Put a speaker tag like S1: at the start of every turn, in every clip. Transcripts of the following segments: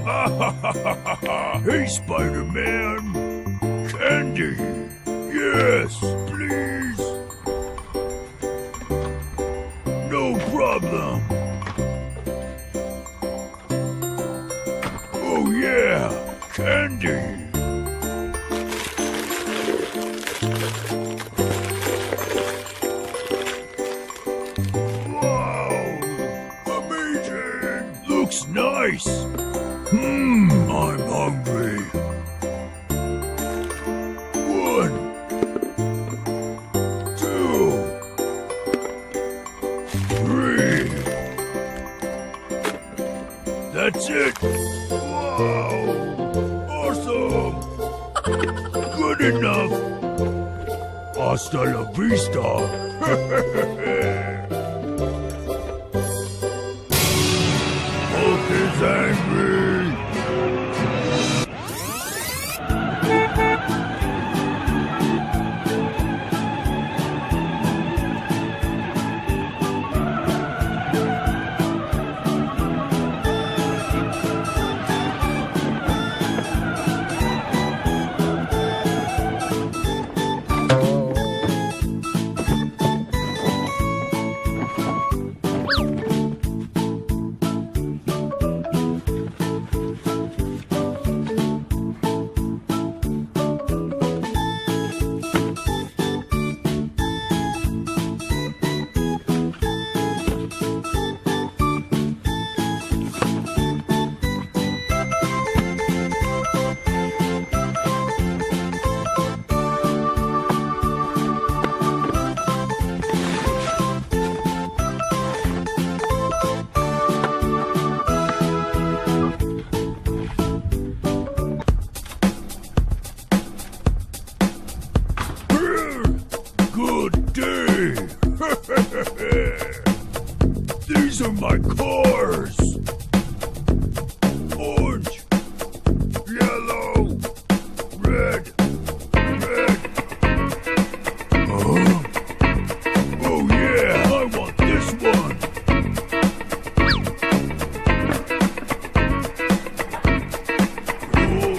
S1: Hey, Spider-Man. Candy. Yes, please. No problem. Oh, yeah. Candy. Wow. Amazing. Looks nice. I'm hungry. 1, 2, 3. That's it. Wow. Awesome. Good enough. Hasta la vista. Hulk is angry. These are my cars. Orange, yellow, red, red. Huh? Oh yeah, I want this one. Oh.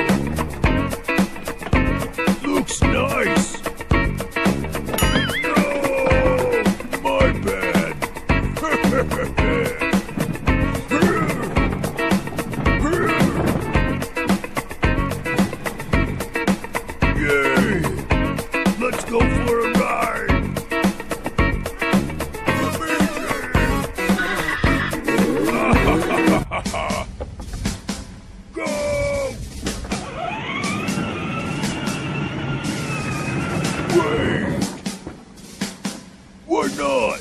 S1: Looks nice. Yay! Let's go for a ride! Amazing! Go! Wait! Why not?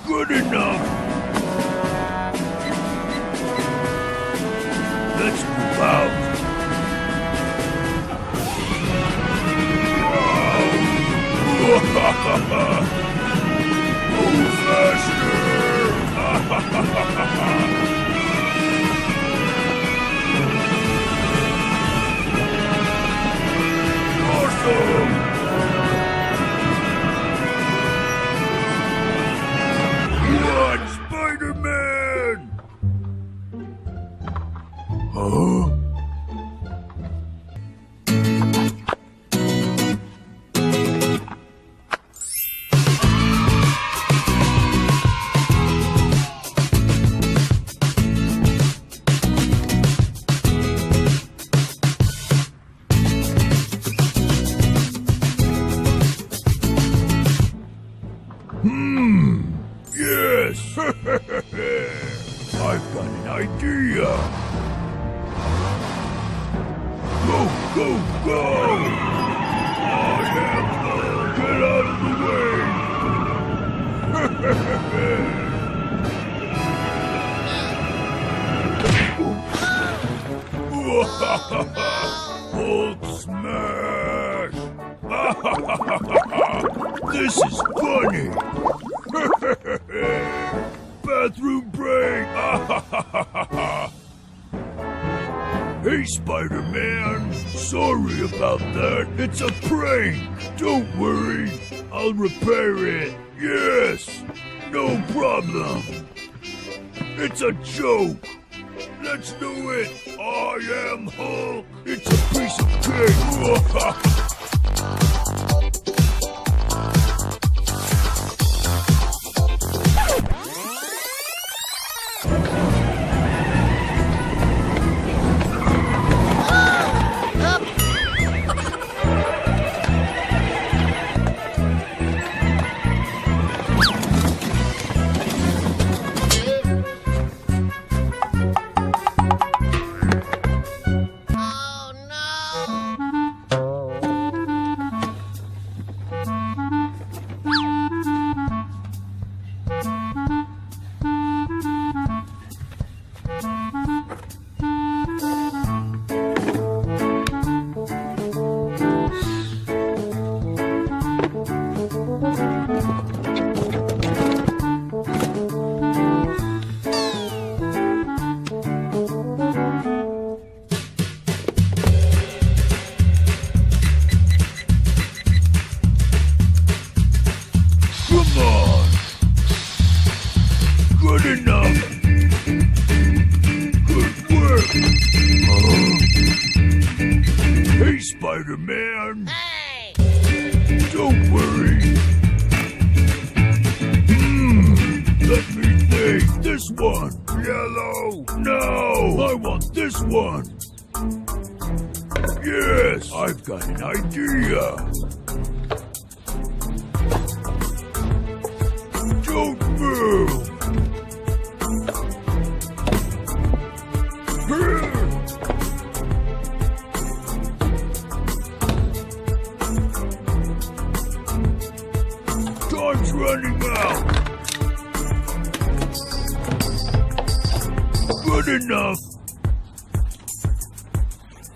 S1: Good enough. Let's move out. Wow. Move faster. Awesome. Spider-Man! Huh? Yes! I've got an idea! Go, go, go! I am get out of the way! Hulk smash! This is funny! Bathroom break! Hey, Spider-Man! Sorry about that. It's a prank. Don't worry. I'll repair it. Yes, no problem. It's a joke. Let's do it. I am Hulk. It's a piece of cake. Spider-Man! Hey! Don't worry! Let me think! This one! Yellow! No! I want this one! Yes! I've got an idea! Don't move! Time's running out. Good enough.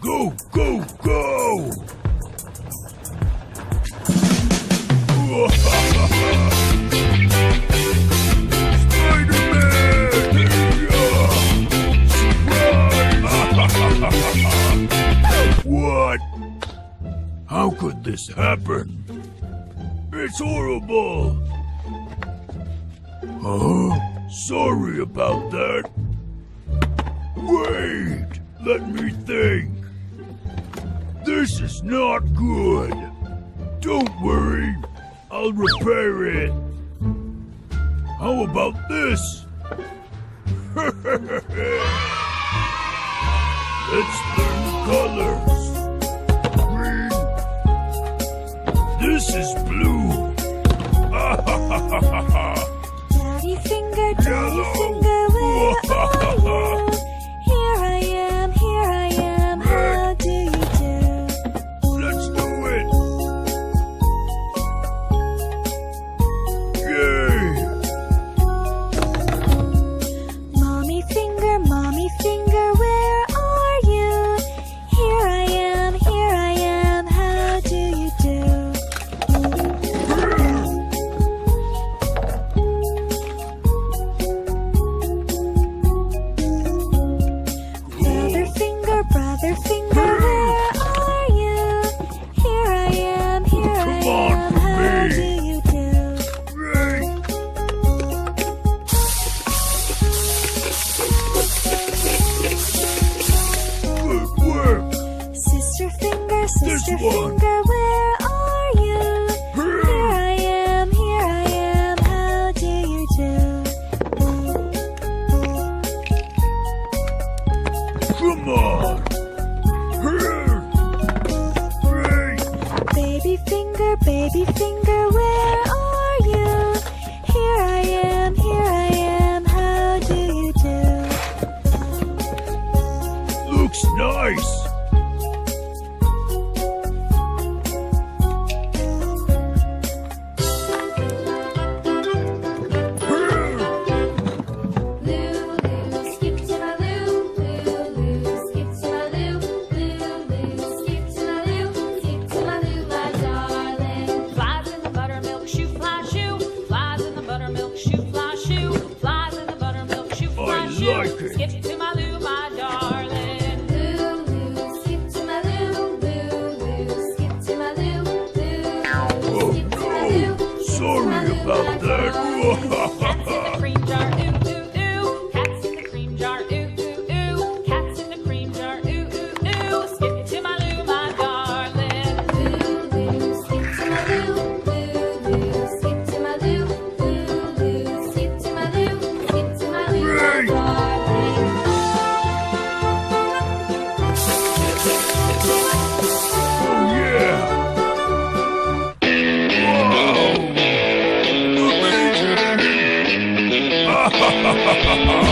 S1: Go, go, go. Spider-Man! What? How could this happen? It's horrible! Huh? Sorry about that. Wait! Let me think. This is not good. Don't worry. I'll repair it. How about this? Let's learn colors. This is blue.
S2: Daddy finger, where are you? Here I am, how do you do?
S1: Let's do it. Yay!
S2: Mommy finger, where are you? Here I am, how do you do?
S1: ha ha!